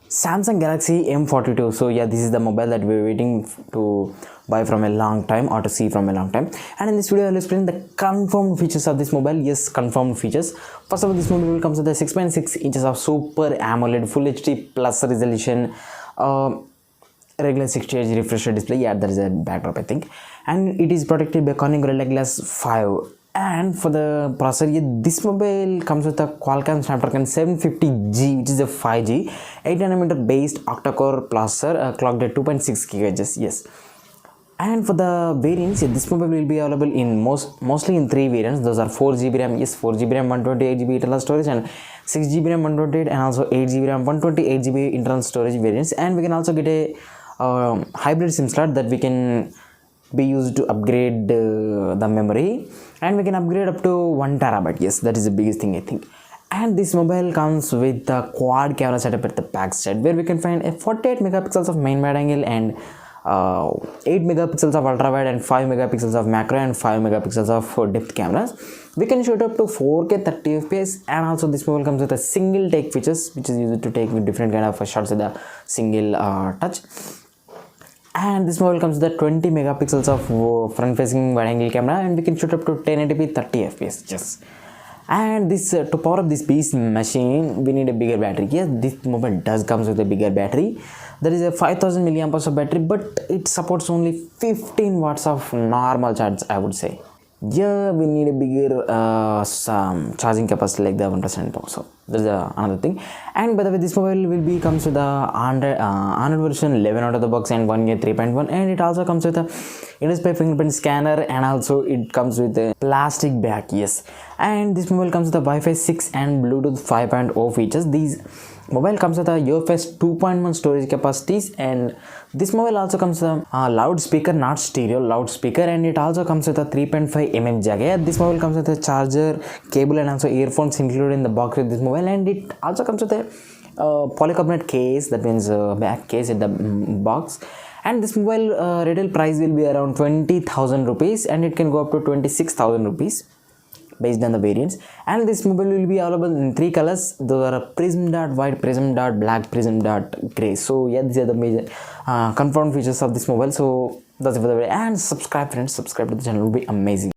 Samsung Galaxy M42. So yeah, this is the mobile that we're waiting to buy from a long time or to see from a long time. And in this video, I'll explain the confirmed features of this mobile. Yes, confirmed features. First of all, this mobile comes with a 6.6 inches of Super AMOLED Full HD Plus resolution. Regular 60 Hz refresh display. Yeah, that is a backdrop, I think. And it is protected by Corning Gorilla Glass 5. And for the processor, this mobile comes with a Qualcomm Snapdragon 750G, which is a 5G 8nm based octa-core processor, clocked at 2.6 GHz. Yes. And for the variants, this mobile will be available in mostly in three variants. Those are 4GB RAM, yes, 4GB RAM, 128GB internal storage, and 6GB RAM 128, and also 8GB RAM 128GB internal storage variants. And we can also get a hybrid SIM slot that we can be used to upgrade the memory, and we can upgrade up to 1TB. Yes, that is the biggest thing, I think. And this mobile comes with the quad camera setup at the back side, where we can find a 48 megapixels of main wide angle and 8 megapixels of ultra wide and 5 megapixels of macro and 5 megapixels of depth cameras. We can shoot up to 4K 30 fps, and also this mobile comes with a single take features, which is used to take with different kind of shots with a single touch. And this mobile comes with the 20 megapixels of front facing wide angle camera, and we can shoot up to 1080p 30 fps. Yes. And this to power up this beast machine, we need a bigger battery. Yes, this mobile does comes with a bigger battery. There is a 5000 milliamperes of battery, but it supports only 15 watts of normal charge, I would say. Yeah, we need a bigger some charging capacity like the 1% also. There's another thing. And by the way, this mobile will be comes with the Android version 11 out of the box and 1 year 3.1, and it also comes with a in-display fingerprint scanner, and also it comes with a plastic back. Yes, and this mobile comes with the Wi-Fi 6 and Bluetooth 5.0 features. These mobile comes with a UFS 2.1 storage capacities, and this mobile also comes with a loudspeaker, not stereo loudspeaker, and it also comes with a 3.5mm jack. Yeah, this mobile comes with a charger, cable, and also earphones included in the box with this mobile, and it also comes with a polycarbonate case, that means back case in the box. And this mobile retail price will be around 20,000 rupees, and it can go up to 26,000 rupees based on the variants. And this mobile will be available in three colors. Those are prism dot white, prism dot black, prism dot gray. So yeah, these are the major confirmed features of this mobile. So that's it for the video, and subscribe, friends, subscribe to the channel, will be amazing.